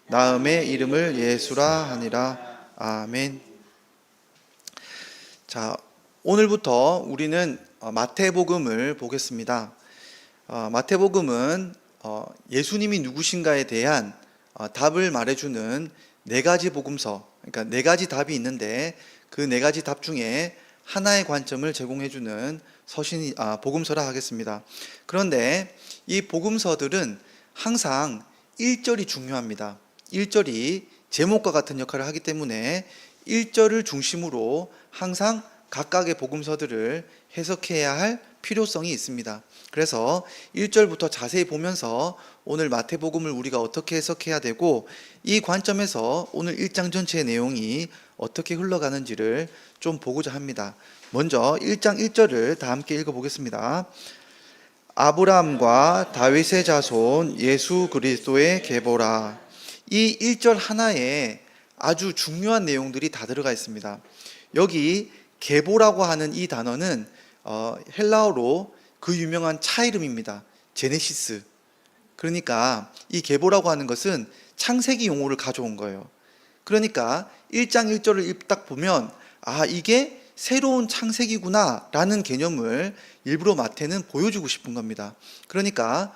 나음의 이름을 예수라 하니라. 아멘. 자, 오늘부터 우리는 마태복음을 보겠습니다. 마태복음은 예수님이 누구신가에 대한 답을 말해주는 네 가지 복음서, 그러니까 네 가지 답이 있는데 그 네 가지 답 중에 하나의 관점을 제공해주는 복음서라 하겠습니다. 그런데 이 복음서들은 항상 1절이 중요합니다. 1절이 제목과 같은 역할을 하기 때문에 1절을 중심으로 항상 각각의 복음서들을 해석해야 할 필요성이 있습니다. 그래서 1절부터 자세히 보면서 오늘 마태복음을 우리가 어떻게 해석해야 되고 이 관점에서 오늘 1장 전체의 내용이 어떻게 흘러가는지를 좀 보고자 합니다. 먼저 1장 1절을 다 함께 읽어보겠습니다. 아브라함과 다윗의 자손 예수 그리스도의 계보라. 이 1절 하나에 아주 중요한 내용들이 다 들어가 있습니다. 여기 계보라고 하는 이 단어는 헬라어로 그 유명한 차 이름입니다. 제네시스. 그러니까 이 계보라고 하는 것은 창세기 용어를 가져온 거예요. 그러니까 1장 1절을 딱 보면 이게 새로운 창세기구나 라는 개념을 일부러 마태는 보여주고 싶은 겁니다. 그러니까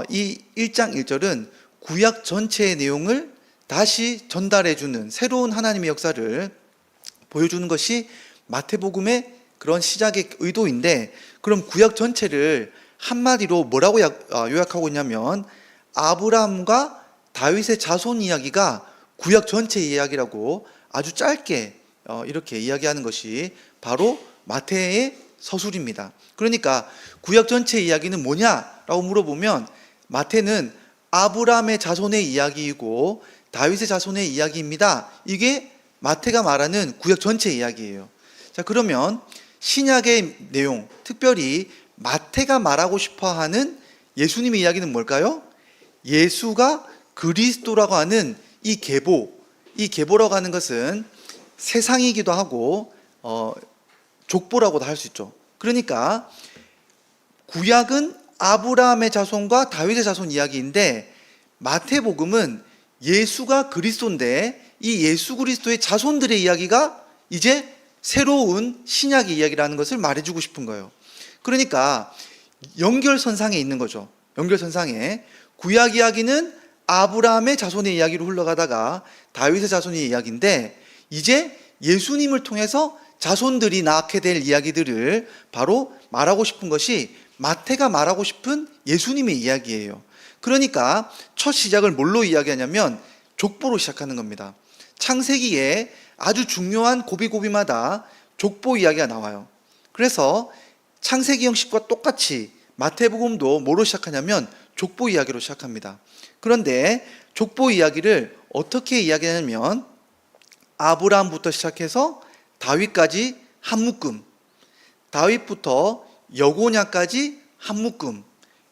이 1장 1절은 구약 전체의 내용을 다시 전달해주는 새로운 하나님의 역사를 보여주는 것이 마태복음의 그런 시작의 의도인데, 그럼 구약 전체를 한마디로 뭐라고 요약하고 있냐면 아브라함과 다윗의 자손 이야기가 구약 전체 이야기라고 아주 짧게 이렇게 이야기하는 것이 바로 마태의 서술입니다. 그러니까 구약 전체 이야기는 뭐냐라고 물어보면 마태는 아브라함의 자손의 이야기이고 다윗의 자손의 이야기입니다. 이게 마태가 말하는 구약 전체 이야기예요. 자, 그러면 신약의 내용, 특별히 마태가 말하고 싶어하는 예수님의 이야기는 뭘까요? 예수가 그리스도라고 하는 이 계보라고 하는 것은 세상이기도 하고 족보라고도 할 수 있죠. 그러니까 구약은 아브라함의 자손과 다윗의 자손 이야기인데 마태복음은 예수가 그리스도인데 이 예수 그리스도의 자손들의 이야기가 이제 새로운 신약의 이야기라는 것을 말해주고 싶은 거예요. 그러니까 연결선상에 있는 거죠. 연결선상에 구약 이야기는 아브라함의 자손의 이야기로 흘러가다가 다윗의 자손의 이야기인데 이제 예수님을 통해서 자손들이 낳게 될 이야기들을 바로 말하고 싶은 것이 마태가 말하고 싶은 예수님의 이야기예요. 그러니까 첫 시작을 뭘로 이야기하냐면 족보로 시작하는 겁니다. 창세기에 아주 중요한 고비고비마다 족보 이야기가 나와요. 그래서 창세기 형식과 똑같이 마태복음도 뭐로 시작하냐면 족보 이야기로 시작합니다. 그런데 족보 이야기를 어떻게 이야기하냐면 아브라함부터 시작해서 다윗까지 한 묶음, 다윗부터 여고냐까지 한 묶음,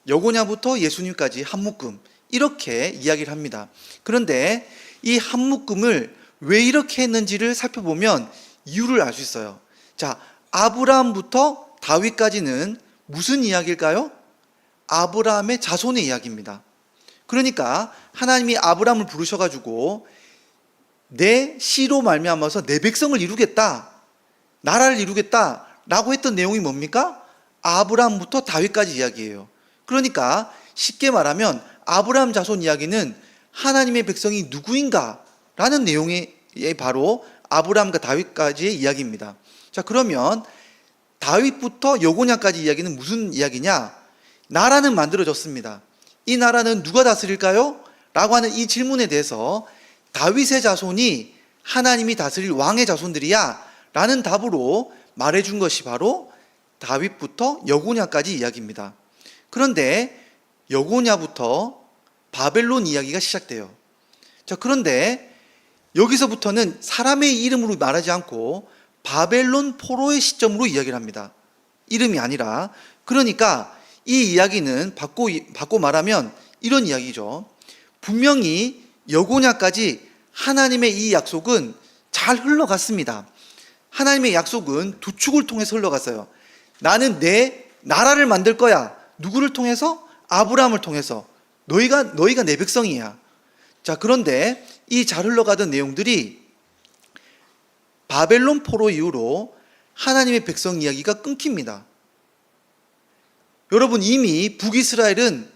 여고냐부터 예수님까지 한 묶음, 이렇게 이야기를 합니다. 그런데 이 한 묶음을 왜 이렇게 했는지를 살펴보면 이유를 알 수 있어요. 자, 아브라함부터 다윗까지는 무슨 이야기일까요? 아브라함의 자손의 이야기입니다. 그러니까 하나님이 아브라함을 부르셔가지고 내 씨로 말미암아서 내 백성을 이루겠다, 나라를 이루겠다 라고 했던 내용이 뭡니까? 아브라함부터 다윗까지 이야기예요. 그러니까 쉽게 말하면 아브라함 자손 이야기는 하나님의 백성이 누구인가 라는 내용이 바로 아브라함과 다윗까지의 이야기입니다. 자, 그러면 다윗부터 여고냐까지 이야기는 무슨 이야기냐? 나라는 만들어졌습니다. 이 나라는 누가 다스릴까요? 라고 하는 이 질문에 대해서 다윗의 자손이 하나님이 다스릴 왕의 자손들이야 라는 답으로 말해준 것이 바로 다윗부터 여고냐까지 이야기입니다. 그런데 여고냐부터 바벨론 이야기가 시작돼요. 자, 그런데 여기서부터는 사람의 이름으로 말하지 않고 바벨론 포로의 시점으로 이야기를 합니다. 이름이 아니라. 그러니까 이 이야기는 바꿔 말하면 이런 이야기죠. 분명히 여고냐까지 하나님의 이 약속은 잘 흘러갔습니다. 하나님의 약속은 두 축을 통해서 흘러갔어요. 나는 내 나라를 만들 거야. 누구를 통해서? 아브라함을 통해서. 너희가 내 백성이야. 자, 그런데 이 잘 흘러가던 내용들이 바벨론 포로 이후로 하나님의 백성 이야기가 끊깁니다. 여러분, 이미 북이스라엘은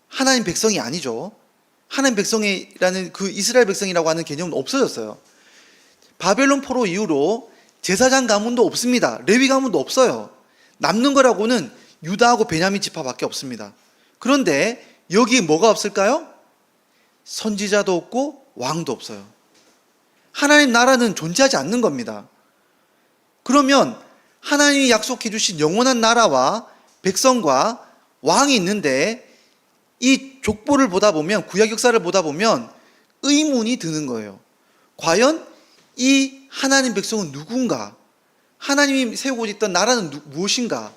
하나님 백성이 아니죠. 하나님 백성이라는 그 이스라엘 백성이라고 하는 개념은 없어졌어요. 바벨론 포로 이후로 제사장 가문도 없습니다. 레위 가문도 없어요. 남는 거라고는 유다하고 베냐민 지파밖에 없습니다. 그런데 여기 뭐가 없을까요? 선지자도 없고 왕도 없어요. 하나님 나라는 존재하지 않는 겁니다. 그러면 하나님이 약속해 주신 영원한 나라와 백성과 왕이 있는데 이 족보를 보다 보면, 구약 역사를 보다 보면 의문이 드는 거예요. 과연 이 하나님 백성은 누군가? 하나님이 세우고 있던 나라는 무엇인가?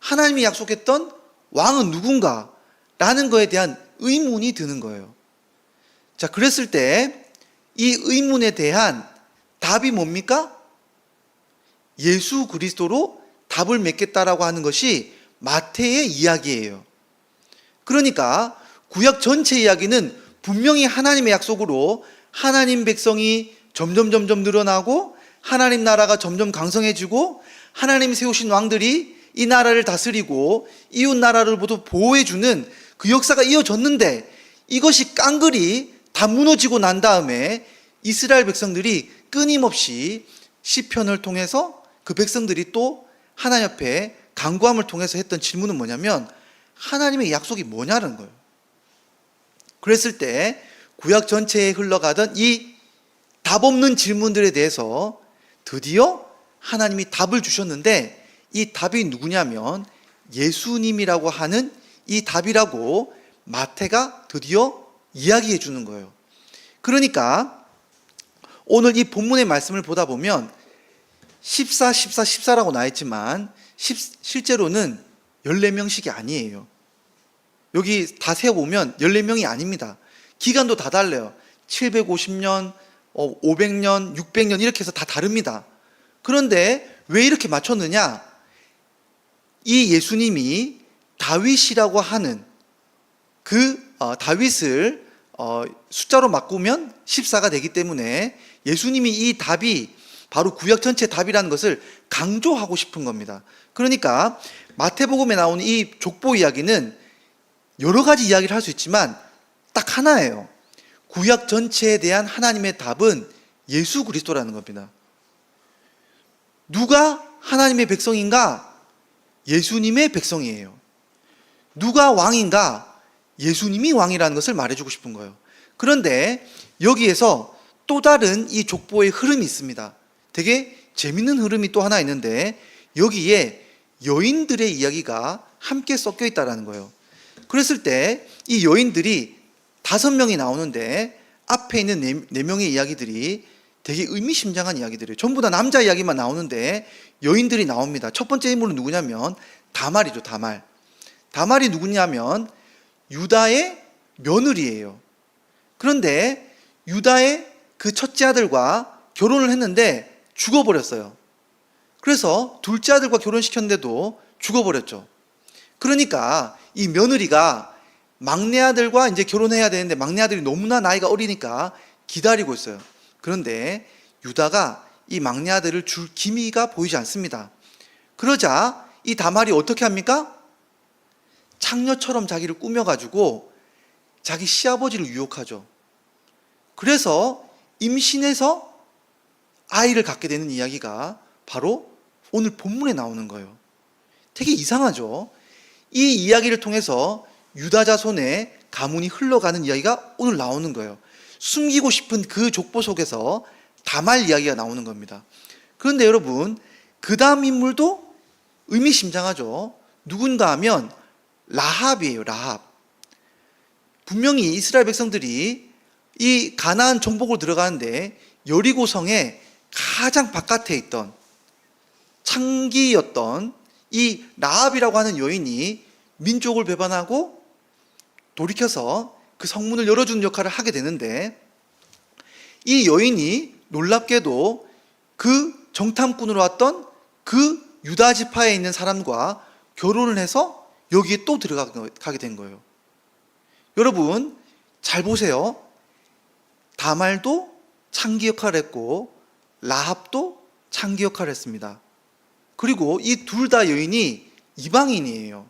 하나님이 약속했던 왕은 누군가? 라는 거에 대한 의문이 드는 거예요. 자, 그랬을 때 이 의문에 대한 답이 뭡니까? 예수 그리스도로 답을 맺겠다라고 하는 것이 마태의 이야기예요. 그러니까 구약 전체 이야기는 분명히 하나님의 약속으로 하나님 백성이 점점 늘어나고 하나님 나라가 점점 강성해지고 하나님이 세우신 왕들이 이 나라를 다스리고 이웃 나라를 모두 보호해주는 그 역사가 이어졌는데, 이것이 깡그리 다 무너지고 난 다음에 이스라엘 백성들이 끊임없이 시편을 통해서 그 백성들이 또 하나님 앞에 간구함을 통해서 했던 질문은 뭐냐면, 하나님의 약속이 뭐냐는 거예요. 그랬을 때 구약 전체에 흘러가던 이 답 없는 질문들에 대해서 드디어 하나님이 답을 주셨는데, 이 답이 누구냐면 예수님이라고 하는 이 답이라고 마태가 드디어 이야기해 주는 거예요. 그러니까 오늘 이 본문의 말씀을 보다 보면 14, 14, 14라고 나와 있지만 실제로는 14명씩이 아니에요. 여기 다 세어보면 14명이 아닙니다. 기간도 다 달라요. 750년, 500년, 600년 이렇게 해서 다 다릅니다. 그런데 왜 이렇게 맞췄느냐? 이 예수님이 다윗이라고 하는 다윗을 숫자로 바꾸면 14가 되기 때문에 예수님이 이 답이 바로 구약 전체 답이라는 것을 강조하고 싶은 겁니다. 그러니까 마태복음에 나오는 이 족보 이야기는 여러 가지 이야기를 할 수 있지만 딱 하나예요. 구약 전체에 대한 하나님의 답은 예수 그리스도라는 겁니다. 누가 하나님의 백성인가? 예수님의 백성이에요. 누가 왕인가? 예수님이 왕이라는 것을 말해주고 싶은 거예요. 그런데 여기에서 또 다른 이 족보의 흐름이 있습니다. 되게 재밌는 흐름이 또 하나 있는데, 여기에 여인들의 이야기가 함께 섞여 있다는 거예요. 그랬을 때 이 여인들이 5명이 나오는데 앞에 있는 4명의 이야기들이 되게 의미심장한 이야기들이에요. 전부 다 남자 이야기만 나오는데 여인들이 나옵니다. 첫 번째 인물은 누구냐면 다말이죠. 다말이 누구냐면 유다의 며느리예요. 그런데 유다의 그 첫째 아들과 결혼을 했는데 죽어버렸어요. 그래서 둘째 아들과 결혼시켰는데도 죽어버렸죠. 그러니까 이 며느리가 막내 아들과 이제 결혼해야 되는데 막내 아들이 너무나 나이가 어리니까 기다리고 있어요. 그런데 유다가 이 막내 아들을 줄 기미가 보이지 않습니다. 그러자 이 다말이 어떻게 합니까? 창녀처럼 자기를 꾸며가지고 자기 시아버지를 유혹하죠. 그래서 임신해서 아이를 갖게 되는 이야기가 바로 오늘 본문에 나오는 거예요. 되게 이상하죠? 이 이야기를 통해서 유다 자손의 가문이 흘러가는 이야기가 오늘 나오는 거예요. 숨기고 싶은 그 족보 속에서 다말 이야기가 나오는 겁니다. 그런데 여러분, 그 다음 인물도 의미심장하죠. 누군가 하면 라합이에요. 라합. 분명히 이스라엘 백성들이 이 가나안 정복으로 들어가는데 여리고 성의 가장 바깥에 있던 창기였던 이 라합이라고 하는 여인이 민족을 배반하고 돌이켜서 그 성문을 열어주는 역할을 하게 되는데, 이 여인이 놀랍게도 그 정탐꾼으로 왔던 그 유다 지파에 있는 사람과 결혼을 해서 여기에 또 들어가게 된 거예요. 여러분 잘 보세요. 다말도 창기 역할을 했고 라합도 창기 역할을 했습니다. 그리고 이 둘 다 여인이 이방인이에요.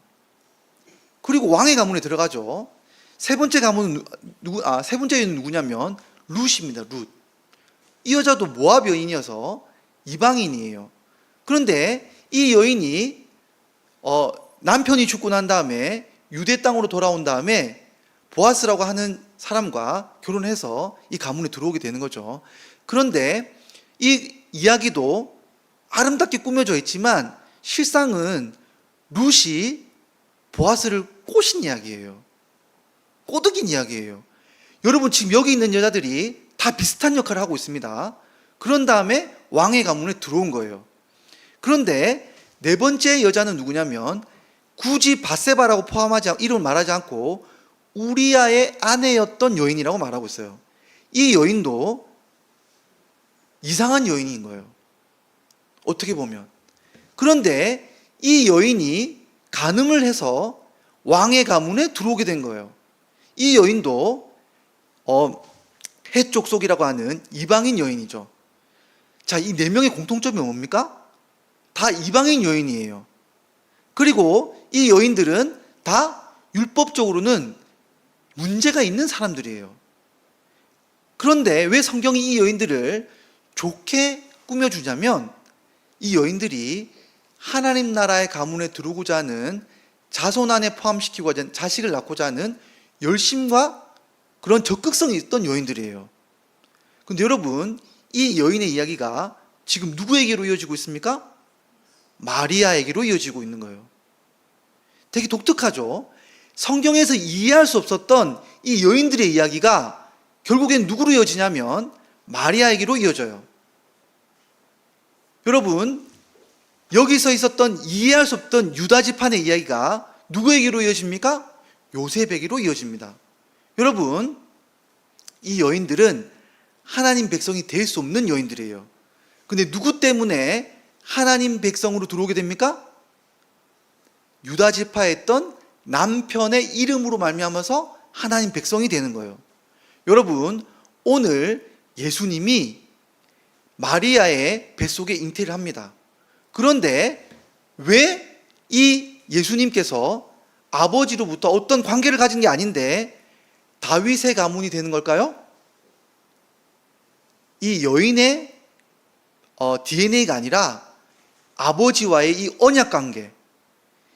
그리고 왕의 가문에 들어가죠. 세 번째 가문은 세 번째 여인은 누구냐면 룻입니다. 룻. 이 여자도 모압 여인이어서 이방인이에요. 그런데 이 여인이 남편이 죽고 난 다음에 유대 땅으로 돌아온 다음에 보아스라고 하는 사람과 결혼해서 이 가문에 들어오게 되는 거죠. 그런데 이 이야기도 아름답게 꾸며져 있지만 실상은 룻이 보아스를 꼬신 이야기예요. 꼬드긴 이야기예요. 여러분, 지금 여기 있는 여자들이 다 비슷한 역할을 하고 있습니다. 그런 다음에 왕의 가문에 들어온 거예요. 그런데 네 번째 여자는 누구냐면 굳이 바세바라고 이름을 말하지 않고 우리아의 아내였던 여인이라고 말하고 있어요. 이 여인도 이상한 여인인 거예요. 어떻게 보면. 그런데 이 여인이 간음을 해서 왕의 가문에 들어오게 된 거예요. 이 여인도 헷족속이라고 하는 이방인 여인이죠. 자, 이 네 명의 공통점이 뭡니까? 다 이방인 여인이에요. 그리고 이 여인들은 다 율법적으로는 문제가 있는 사람들이에요. 그런데 왜 성경이 이 여인들을 좋게 꾸며주냐면 이 여인들이 하나님 나라의 가문에 들어오고자 하는 자손 안에 포함시키고자 자식을 낳고자 하는 열심과 그런 적극성이 있던 여인들이에요. 그런데 여러분, 이 여인의 이야기가 지금 누구에게로 이어지고 있습니까? 마리아에게로 이어지고 있는 거예요. 되게 독특하죠? 성경에서 이해할 수 없었던 이 여인들의 이야기가 결국엔 누구로 이어지냐면 마리아에게로 이어져요. 여러분, 여기서 있었던 이해할 수 없던 유다 지판의 이야기가 누구에게로 이어집니까? 요셉에게로 이어집니다. 여러분, 이 여인들은 하나님 백성이 될 수 없는 여인들이에요. 근데 누구 때문에 하나님 백성으로 들어오게 됩니까? 유다 지파에 있던 남편의 이름으로 말미암아서 하나님 백성이 되는 거예요. 여러분, 오늘 예수님이 마리아의 뱃속에 잉태를 합니다. 그런데 왜 이 예수님께서 아버지로부터 어떤 관계를 가진 게 아닌데 다윗의 가문이 되는 걸까요? 이 여인의 DNA가 아니라 아버지와의 이 언약 관계,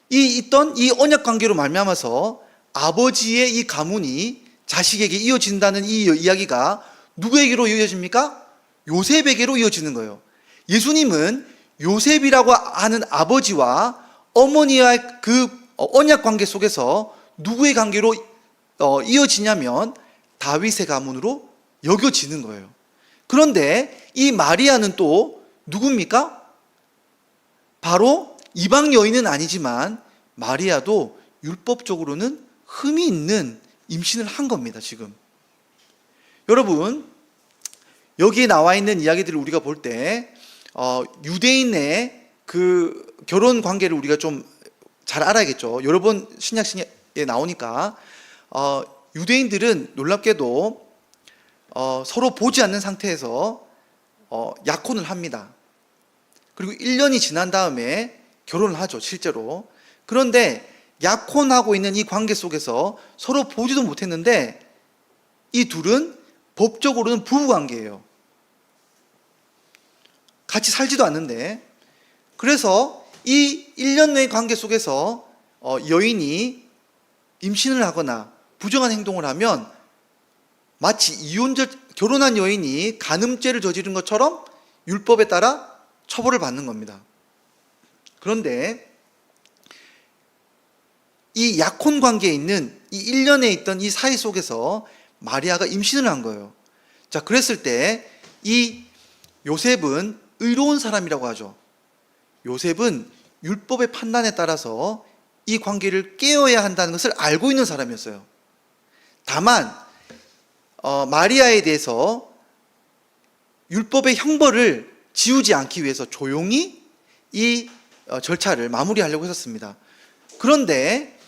있던 이 언약 관계로 말미암아서 아버지의 이 가문이 자식에게 이어진다는 이 이야기가 누구에게로 이어집니까? 요셉에게로 이어지는 거예요. 예수님은 요셉이라고 하는 아버지와 어머니와의 그 언약 관계 속에서 누구의 관계로 이어지냐면 다윗의 가문으로 여겨지는 거예요. 그런데 이 마리아는 또 누굽니까? 바로 이방 여인은 아니지만 마리아도 율법적으로는 흠이 있는 임신을 한 겁니다, 지금. 여러분, 여기에 나와 있는 이야기들을 우리가 볼 때 유대인의 그 결혼 관계를 우리가 좀 잘 알아야겠죠. 여러 번 신약시에 나오니까 유대인들은 놀랍게도 서로 보지 않는 상태에서 약혼을 합니다. 그리고 1년이 지난 다음에 결혼을 하죠, 실제로. 그런데 약혼하고 있는 이 관계 속에서 서로 보지도 못했는데 이 둘은 법적으로는 부부관계예요. 같이 살지도 않는데. 그래서 이 1년의 관계 속에서 여인이 임신을 하거나 부정한 행동을 하면 마치 결혼한 여인이 간음죄를 저지른 것처럼 율법에 따라 처벌을 받는 겁니다. 그런데 이 약혼 관계에 있는 이 1년에 있던 이 사이 속에서 마리아가 임신을 한 거예요. 자, 그랬을 때 이 요셉은 의로운 사람이라고 하죠. 요셉은 율법의 판단에 따라서 이 관계를 깨어야 한다는 것을 알고 있는 사람이었어요. 다만 마리아에 대해서 율법의 형벌을 지우지 않기 위해서 조용히 이 절차를 마무리하려고 했었습니다. 그런데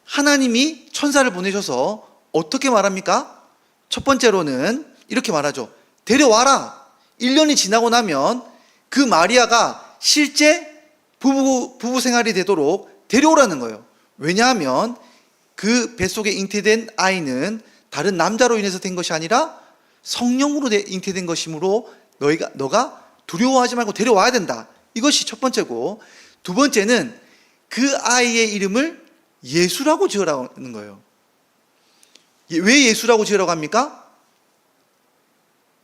하나님이 천사를 보내셔서 어떻게 말합니까? 첫 번째로는 이렇게 말하죠. 데려와라. 1년이 지나고 나면 그 마리아가 실제 부부 생활이 되도록 데려오라는 거예요. 왜냐하면 그 뱃속에 잉태된 아이는 다른 남자로 인해서 된 것이 아니라 성령으로 잉태된 것이므로 너가 두려워하지 말고 데려와야 된다. 이것이 첫 번째고, 두 번째는 그 아이의 이름을 예수라고 지으라는 거예요. 왜 예수라고 지으라고 합니까?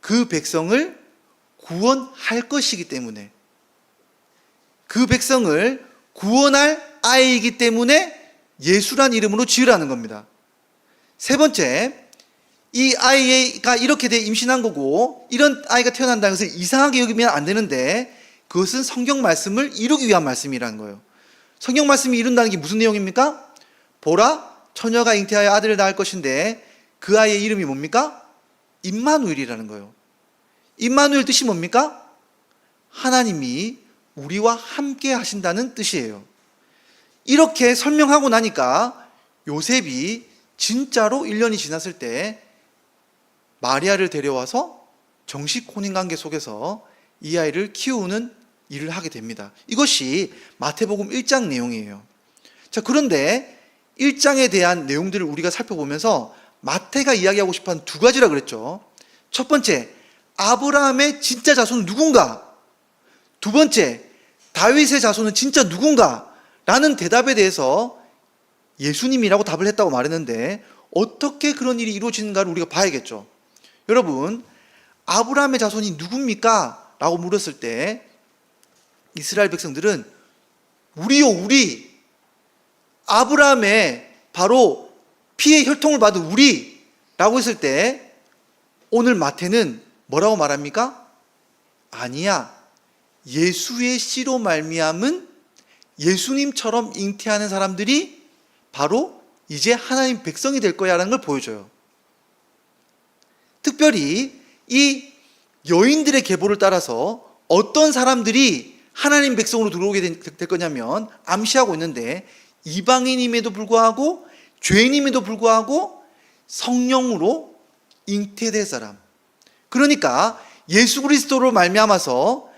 그 백성을 구원할 것이기 때문에, 그 백성을 구원할 아이이기 때문에 예수란 이름으로 지으라는 겁니다. 세 번째, 이 아이가 이렇게 돼 임신한 거고 이런 아이가 태어난다는 것을 이상하게 여기면 안 되는데, 그것은 성경 말씀을 이루기 위한 말씀이라는 거예요. 성경 말씀이 이룬다는 게 무슨 내용입니까? 보라, 처녀가 잉태하여 아들을 낳을 것인데 그 아이의 이름이 뭡니까? 임마누엘이라는 거예요. 임마누엘 뜻이 뭡니까? 하나님이 우리와 함께 하신다는 뜻이에요. 이렇게 설명하고 나니까 요셉이 진짜로 1년이 지났을 때 마리아를 데려와서 정식 혼인관계 속에서 이 아이를 키우는 일을 하게 됩니다. 이것이 마태복음 1장 내용이에요. 자, 그런데 1장에 대한 내용들을 우리가 살펴보면서 마태가 이야기하고 싶어하는 두 가지라 그랬죠. 첫 번째, 아브라함의 진짜 자손은 누군가? 두 번째, 다윗의 자손은 진짜 누군가? 라는 대답에 대해서 예수님이라고 답을 했다고 말했는데, 어떻게 그런 일이 이루어지는가를 우리가 봐야겠죠. 여러분, 아브라함의 자손이 누굽니까? 라고 물었을 때 이스라엘 백성들은 우리요, 우리, 아브라함의 바로 피의 혈통을 받은 우리라고 했을 때, 오늘 마태는 뭐라고 말합니까? 아니야, 예수의 씨로 말미암은 예수님처럼 잉태하는 사람들이 바로 이제 하나님 백성이 될 거야 라는 걸 보여줘요. 특별히 이 여인들의 계보를 따라서 어떤 사람들이 하나님 백성으로 들어오게 될 거냐면 암시하고 있는데, 이방인임에도 불구하고 죄인임에도 불구하고 성령으로 잉태될 사람, 그러니까 예수 그리스도로 말미암아서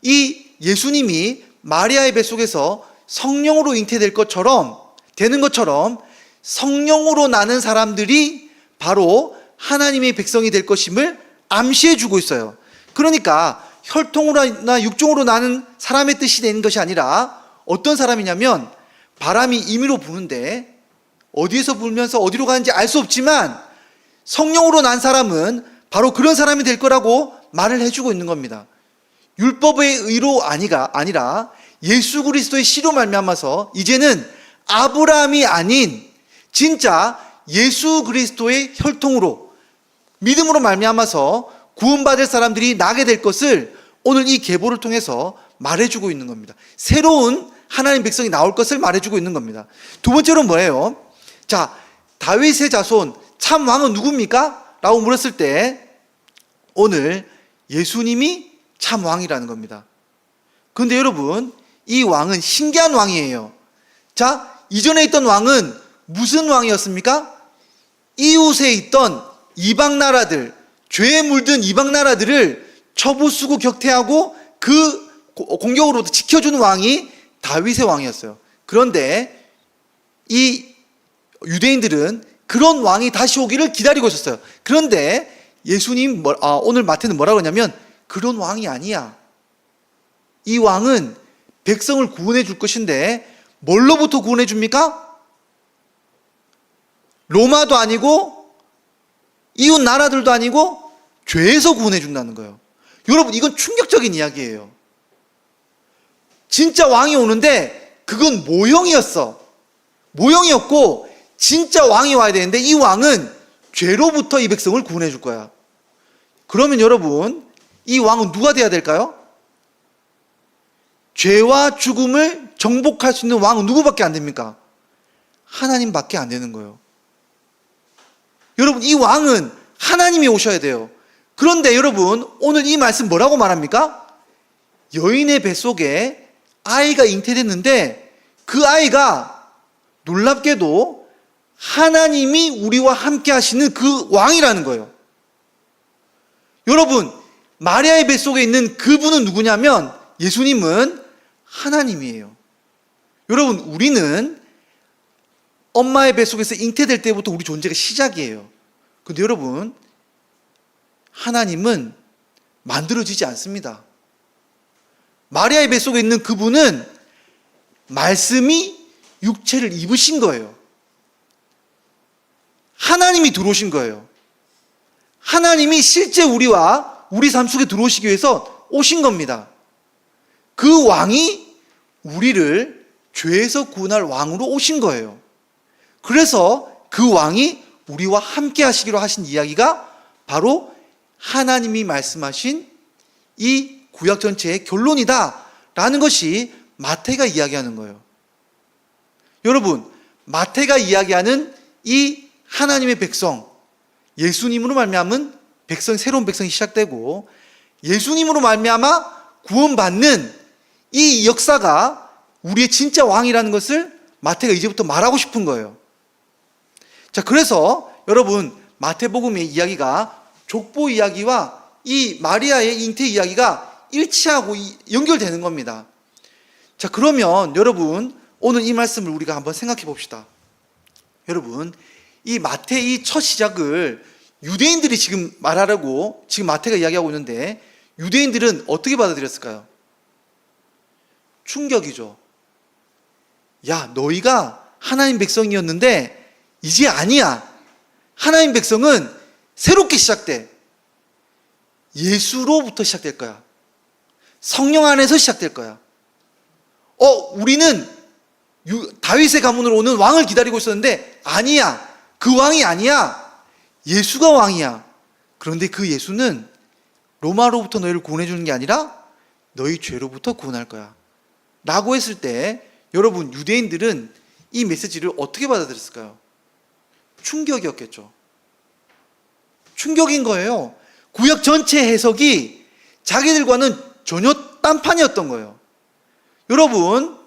이 예수님이 마리아의 뱃속에서 성령으로 잉태될 것처럼, 되는 것처럼 성령으로 나는 사람들이 바로 하나님의 백성이 될 것임을 암시해 주고 있어요. 그러니까 혈통으로나 육종으로 나는 사람의 뜻이 되는 것이 아니라 어떤 사람이냐면, 바람이 임의로 부는데 어디에서 불면서 어디로 가는지 알 수 없지만 성령으로 난 사람은 바로 그런 사람이 될 거라고 말을 해주고 있는 겁니다. 율법의 의로 아니라 예수 그리스도의 씨로 말미암아서 이제는 아브라함이 아닌 진짜 예수 그리스도의 혈통으로, 믿음으로 말미암아서 구원받을 사람들이 나게 될 것을 오늘 이 계보를 통해서 말해주고 있는 겁니다. 새로운 하나님 백성이 나올 것을 말해주고 있는 겁니다. 두 번째로 뭐예요? 자, 다윗의 자손 참 왕은 누굽니까? 라고 물었을 때 오늘 예수님이 참 왕이라는 겁니다. 그런데 여러분, 이 왕은 신기한 왕이에요. 자, 이전에 있던 왕은 무슨 왕이었습니까? 이웃에 있던 이방 나라들, 죄에 물든 이방 나라들을 처부수고 격퇴하고 그 공격으로부터 지켜주는 왕이 다윗의 왕이었어요. 그런데 이 유대인들은 그런 왕이 다시 오기를 기다리고 있었어요. 그런데 예수님, 오늘 마태는 뭐라고 하냐면 그런 왕이 아니야. 이 왕은 백성을 구원해 줄 것인데 뭘로부터 구원해 줍니까? 로마도 아니고 이웃 나라들도 아니고 죄에서 구원해 준다는 거예요. 여러분, 이건 충격적인 이야기예요. 진짜 왕이 오는데 그건 모형이었고 진짜 왕이 와야 되는데 이 왕은 죄로부터 이 백성을 구원해 줄 거야. 그러면 여러분, 이 왕은 누가 돼야 될까요? 죄와 죽음을 정복할 수 있는 왕은 누구밖에 안 됩니까? 하나님밖에 안 되는 거예요. 여러분, 이 왕은 하나님이 오셔야 돼요. 그런데 여러분, 오늘 이 말씀 뭐라고 말합니까? 여인의 뱃속에 아이가 잉태됐는데 그 아이가 놀랍게도 하나님이 우리와 함께 하시는 그 왕이라는 거예요. 여러분, 마리아의 뱃속에 있는 그분은 누구냐면 예수님은 하나님이에요. 여러분, 우리는 엄마의 뱃속에서 잉태될 때부터 우리 존재가 시작이에요. 근데 여러분, 하나님은 만들어지지 않습니다. 마리아의 뱃속에 있는 그분은 말씀이 육체를 입으신 거예요. 하나님이 들어오신 거예요. 하나님이 실제 우리와 우리 삶 속에 들어오시기 위해서 오신 겁니다. 그 왕이 우리를 죄에서 구원할 왕으로 오신 거예요. 그래서 그 왕이 우리와 함께 하시기로 하신 이야기가 바로 하나님이 말씀하신 이 구약 전체의 결론이다 라는 것이 마태가 이야기하는 거예요. 여러분, 마태가 이야기하는 이 하나님의 백성, 예수님으로 말미암은 새로운 백성이 시작되고 예수님으로 말미암아 구원받는 이 역사가 우리의 진짜 왕이라는 것을 마태가 이제부터 말하고 싶은 거예요. 자, 그래서 여러분, 마태복음의 이야기가 족보 이야기와 이 마리아의 잉태 이야기가 일치하고 연결되는 겁니다. 자, 그러면 여러분, 오늘 이 말씀을 우리가 한번 생각해 봅시다. 여러분, 이 마태의 첫 시작을 유대인들이 지금 말하려고 지금 마태가 이야기하고 있는데 유대인들은 어떻게 받아들였을까요? 충격이죠. 야, 너희가 하나님 백성이었는데 이제 아니야. 하나님 백성은 새롭게 시작돼. 예수로부터 시작될 거야. 성령 안에서 시작될 거야. 우리는 다윗의 가문으로 오는 왕을 기다리고 있었는데 아니야. 그 왕이 아니야. 예수가 왕이야. 그런데 그 예수는 로마로부터 너희를 구원해 주는 게 아니라 너희 죄로부터 구원할 거야 라고 했을 때 여러분, 유대인들은 이 메시지를 어떻게 받아들였을까요? 충격이었겠죠. 충격인 거예요. 구약 전체 해석이 자기들과는 전혀 딴판이었던 거예요. 여러분,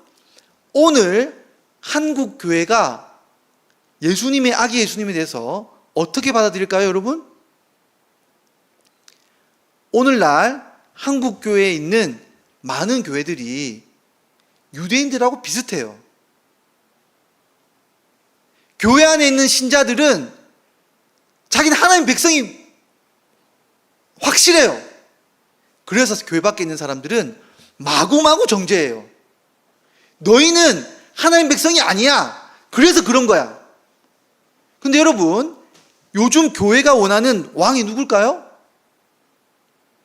오늘 한국 교회가 예수님의 아기 예수님에 대해서 어떻게 받아들일까요, 여러분? 오늘날 한국 교회에 있는 많은 교회들이 유대인들하고 비슷해요. 교회 안에 있는 신자들은 자기는 하나님 백성이 확실해요. 그래서 교회 밖에 있는 사람들은 마구마구 정죄해요. 너희는 하나님 백성이 아니야. 그래서 그런 거야. 근데 여러분, 요즘 교회가 원하는 왕이 누굴까요?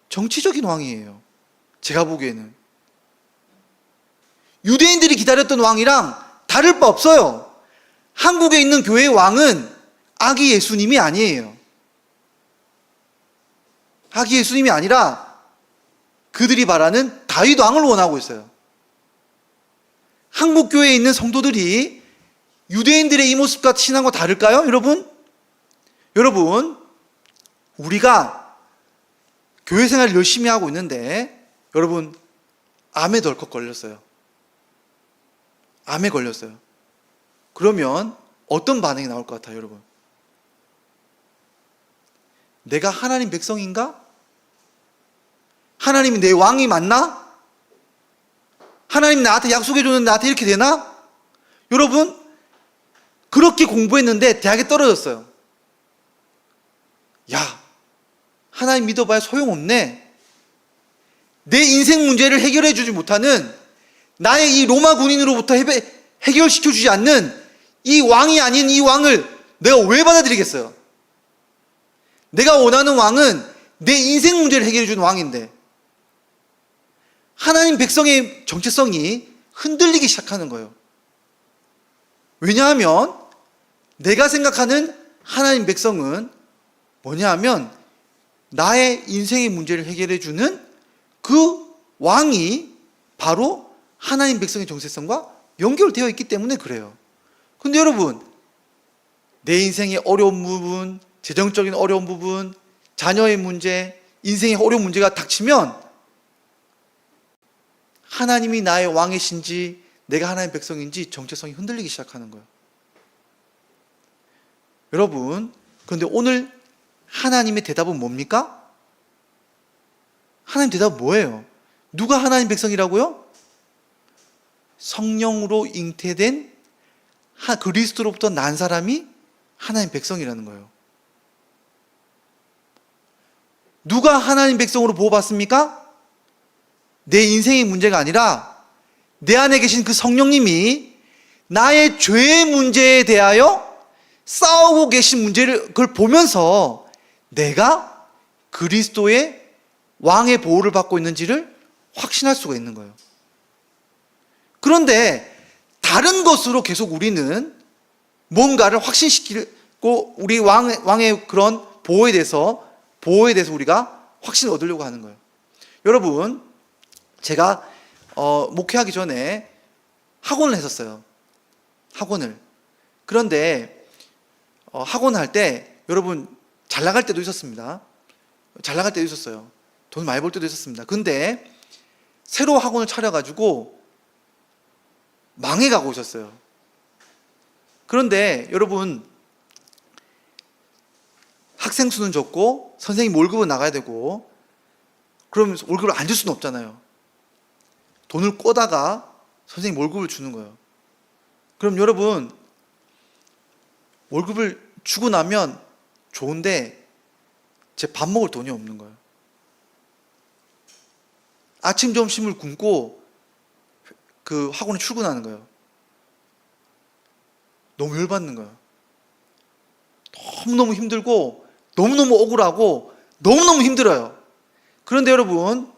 정치적인 왕이에요. 제가 보기에는. 유대인들이 기다렸던 왕이랑 다를 바 없어요. 한국에 있는 교회의 왕은 아기 예수님이 아니에요. 아기 예수님이 아니라 그들이 바라는 다윗 왕을 원하고 있어요. 한국 교회에 있는 성도들이 유대인들의 이 모습과 신앙과 다를까요, 여러분? 여러분, 우리가 교회 생활을 열심히 하고 있는데 여러분, 암에 덜컥 걸렸어요. 암에 걸렸어요. 그러면 어떤 반응이 나올 것 같아요, 여러분? 내가 하나님 백성인가? 하나님이 내 왕이 맞나? 하나님 나한테 약속해 줬는데 나한테 이렇게 되나? 여러분, 그렇게 공부했는데 대학에 떨어졌어요. 야, 하나님 믿어봐야 소용없네. 내 인생 문제를 해결해 주지 못하는 나의 이 로마 군인으로부터 해결시켜 주지 않는 이 왕이 아닌 이 왕을 내가 왜 받아들이겠어요? 내가 원하는 왕은 내 인생 문제를 해결해 주는 왕인데 하나님 백성의 정체성이 흔들리기 시작하는 거예요. 왜냐하면 내가 생각하는 하나님 백성은 뭐냐 하면 나의 인생의 문제를 해결해 주는 그 왕이 바로 하나님 백성의 정체성과 연결되어 있기 때문에 그래요. 근데 여러분, 내 인생의 어려운 부분, 재정적인 어려운 부분, 자녀의 문제, 인생의 어려운 문제가 닥치면 하나님이 나의 왕이신지 내가 하나님 백성인지 정체성이 흔들리기 시작하는 거예요. 여러분, 그런데 오늘 하나님의 대답은 뭡니까? 하나님 대답 뭐예요? 누가 하나님 백성이라고요? 성령으로 잉태된 그리스도로부터 난 사람이 하나님 백성이라는 거예요. 누가 하나님 백성으로 보호받습니까? 내 인생의 문제가 아니라 내 안에 계신 그 성령님이 나의 죄의 문제에 대하여 싸우고 계신 문제를 그걸 보면서 내가 그리스도의 왕의 보호를 받고 있는지를 확신할 수가 있는 거예요. 그런데 다른 것으로 계속 우리는 뭔가를 확신시키고 우리 왕의 그런 보호에 대해서 우리가 확신을 얻으려고 하는 거예요. 여러분, 제가 목회하기 전에 학원을 했었어요. 학원을. 그런데 학원 할 때 여러분 잘 나갈 때도 있었습니다. 잘 나갈 때도 있었어요. 돈 많이 벌 때도 있었습니다. 근데 새로 학원을 차려가지고 망해가고 있었어요. 그런데 여러분, 학생 수는 적고 선생님 월급은 나가야 되고, 그럼 월급을 안 줄 수는 없잖아요. 돈을 꿔다가 선생님 월급을 주는 거예요. 그럼 여러분, 월급을 주고 나면 좋은데 제 밥 먹을 돈이 없는 거예요. 아침 점심을 굶고 그 학원에 출근하는 거예요. 너무 열받는 거예요. 너무너무 힘들고 너무너무 억울하고 너무너무 힘들어요. 그런데 여러분,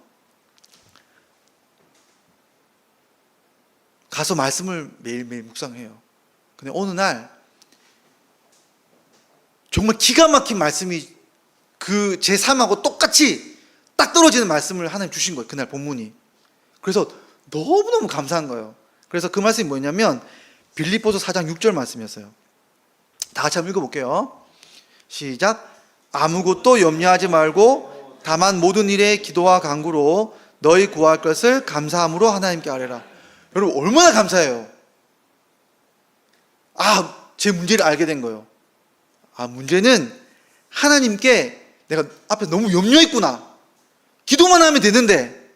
가서 말씀을 매일매일 묵상해요. 근데 어느 날 정말 기가 막힌 말씀이 그 제 삶하고 똑같이 딱 떨어지는 말씀을 하나님 주신 거예요. 그날 본문이. 그래서 너무너무 감사한 거예요. 그래서 그 말씀이 뭐냐면 빌립보서 4장 6절 말씀이었어요. 다 같이 한번 읽어볼게요. 시작. 아무것도 염려하지 말고 다만 모든 일에 기도와 간구로 너희 구할 것을 감사함으로 하나님께 아뢰라. 여러분, 얼마나 감사해요. 제 문제를 알게 된 거예요. 문제는 하나님께 내가 앞에 너무 염려했구나. 기도만 하면 되는데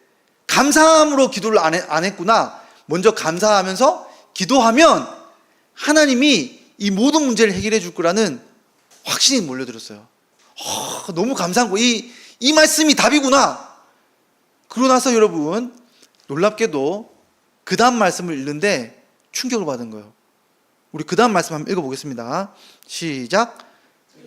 감사함으로 기도를 안 했구나. 먼저 감사하면서 기도하면 하나님이 이 모든 문제를 해결해 줄 거라는 확신이 몰려들었어요. 너무 감사한 거. 이 말씀이 답이구나. 그러고 나서 여러분, 놀랍게도 그 다음 말씀을 읽는데 충격을 받은 거예요. 우리 그 다음 말씀 한번 읽어보겠습니다. 시작.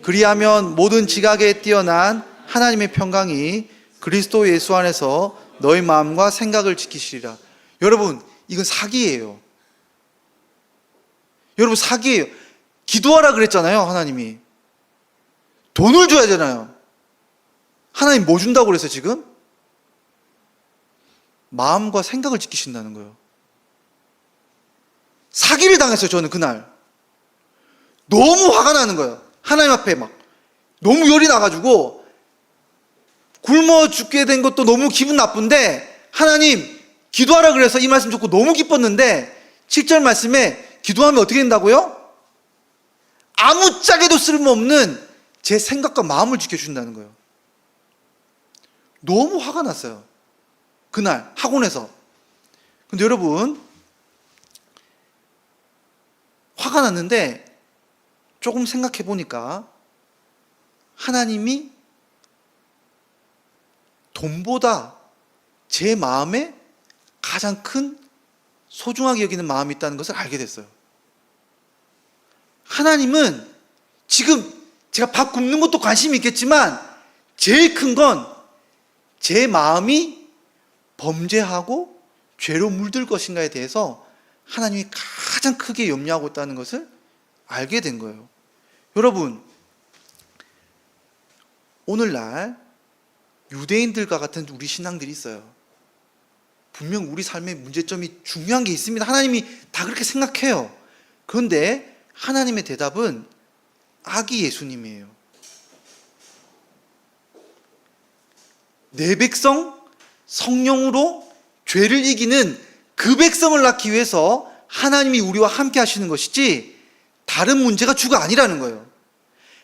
그리하면 모든 지각에 뛰어난 하나님의 평강이 그리스도 예수 안에서 너희 마음과 생각을 지키시리라. 여러분, 이건 사기예요. 여러분, 사기예요. 기도하라 그랬잖아요. 하나님이 돈을 줘야 되잖아요. 하나님 뭐 준다고 그랬어요 지금? 마음과 생각을 지키신다는 거예요. 사기를 당했어요. 저는 그날 너무 화가 나는 거예요. 하나님 앞에 막 너무 열이 나가지고 굶어 죽게 된 것도 너무 기분 나쁜데, 하나님 기도하라 그래서 이 말씀 듣고 너무 기뻤는데 7절 말씀에 기도하면 어떻게 된다고요? 아무짝에도 쓸모없는 제 생각과 마음을 지켜준다는 거예요. 너무 화가 났어요. 그날 학원에서. 근데 여러분, 화가 났는데 조금 생각해 보니까 하나님이 돈보다 제 마음에 가장 큰 소중하게 여기는 마음이 있다는 것을 알게 됐어요. 하나님은 지금 제가 밥 굶는 것도 관심이 있겠지만 제일 큰 건 제 마음이 범죄하고 죄로 물들 것인가에 대해서 하나님이 가장 크게 염려하고 있다는 것을 알게 된 거예요. 여러분, 오늘날 유대인들과 같은 우리 신앙들이 있어요. 분명 우리 삶의 문제점이 중요한 게 있습니다. 하나님이 다 그렇게 생각해요. 그런데 하나님의 대답은 아기 예수님이에요. 내 백성 성령으로 죄를 이기는 그 백성을 낳기 위해서 하나님이 우리와 함께 하시는 것이지 다른 문제가 주가 아니라는 거예요.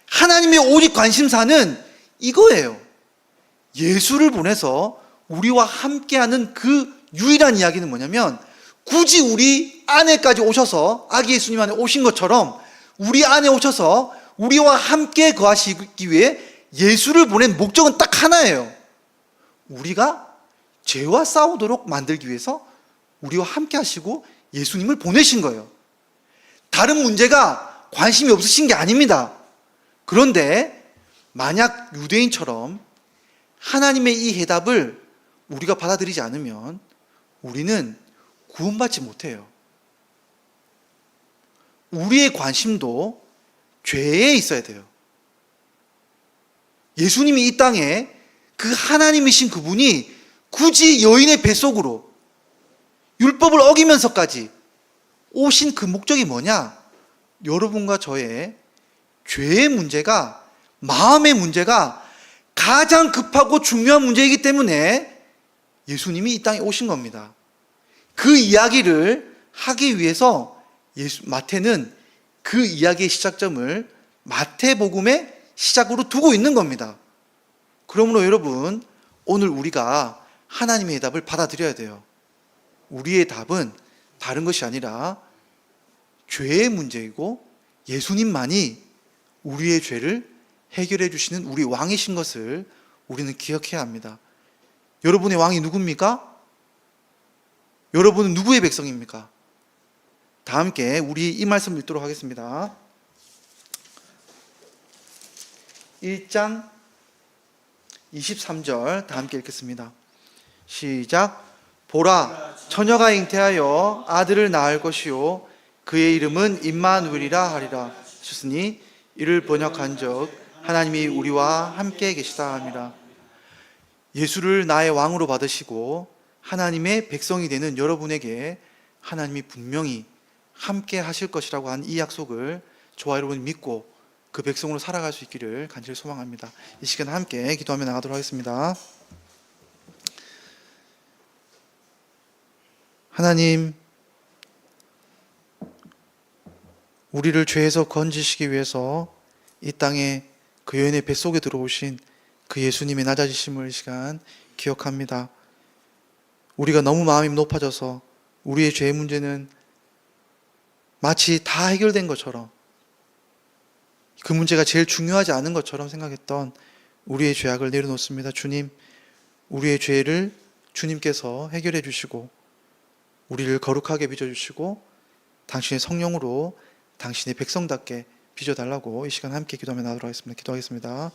하나님의 오직 관심사는 이거예요. 예수를 보내서 우리와 함께하는 그 유일한 이야기는 뭐냐면, 굳이 우리 안에까지 오셔서 아기 예수님 안에 오신 것처럼 우리 안에 오셔서 우리와 함께 거하시기 위해 예수를 보낸 목적은 딱 하나예요. 우리가 죄와 싸우도록 만들기 위해서 우리와 함께 하시고 예수님을 보내신 거예요. 다른 문제가 관심이 없으신 게 아닙니다. 그런데 만약 유대인처럼 하나님의 이 해답을 우리가 받아들이지 않으면 우리는 구원받지 못해요. 우리의 관심도 죄에 있어야 돼요. 예수님이 이 땅에 그 하나님이신 그분이 굳이 여인의 뱃속으로 율법을 어기면서까지 오신 그 목적이 뭐냐? 여러분과 저의 죄의 문제가, 마음의 문제가 가장 급하고 중요한 문제이기 때문에 예수님이 이 땅에 오신 겁니다. 그 이야기를 하기 위해서 마태는 그 이야기의 시작점을 마태복음의 시작으로 두고 있는 겁니다. 그러므로 여러분, 오늘 우리가 하나님의 답을 받아들여야 돼요. 우리의 답은 다른 것이 아니라 죄의 문제이고 예수님만이 우리의 죄를 해결해 주시는 우리 왕이신 것을 우리는 기억해야 합니다. 여러분의 왕이 누굽니까? 여러분은 누구의 백성입니까? 다 함께 우리 이 말씀 읽도록 하겠습니다. 1장 23절 다 함께 읽겠습니다. 시작. 보라, 처녀가 잉태하여 아들을 낳을 것이요 그의 이름은 임마누엘이라 하리라 하셨으니 이를 번역한즉 하나님이 우리와 함께 계시다 함이라. 예수를 나의 왕으로 받으시고 하나님의 백성이 되는 여러분에게 하나님이 분명히 함께 하실 것이라고 한 이 약속을 저와 여러분이 믿고 그 백성으로 살아갈 수 있기를 간절히 소망합니다. 이 시간 함께 기도하며 나가도록 하겠습니다. 하나님, 우리를 죄에서 건지시기 위해서 이 땅에 그 여인의 뱃속에 들어오신 그 예수님의 낮아지심을 이 시간 기억합니다. 우리가 너무 마음이 높아져서 우리의 죄의 문제는 마치 다 해결된 것처럼, 그 문제가 제일 중요하지 않은 것처럼 생각했던 우리의 죄악을 내려놓습니다. 주님, 우리의 죄를 주님께서 해결해 주시고 우리를 거룩하게 빚어주시고 당신의 성령으로 당신의 백성답게 빚어달라고 이 시간 함께 기도하며 나가도록 하겠습니다. 기도하겠습니다.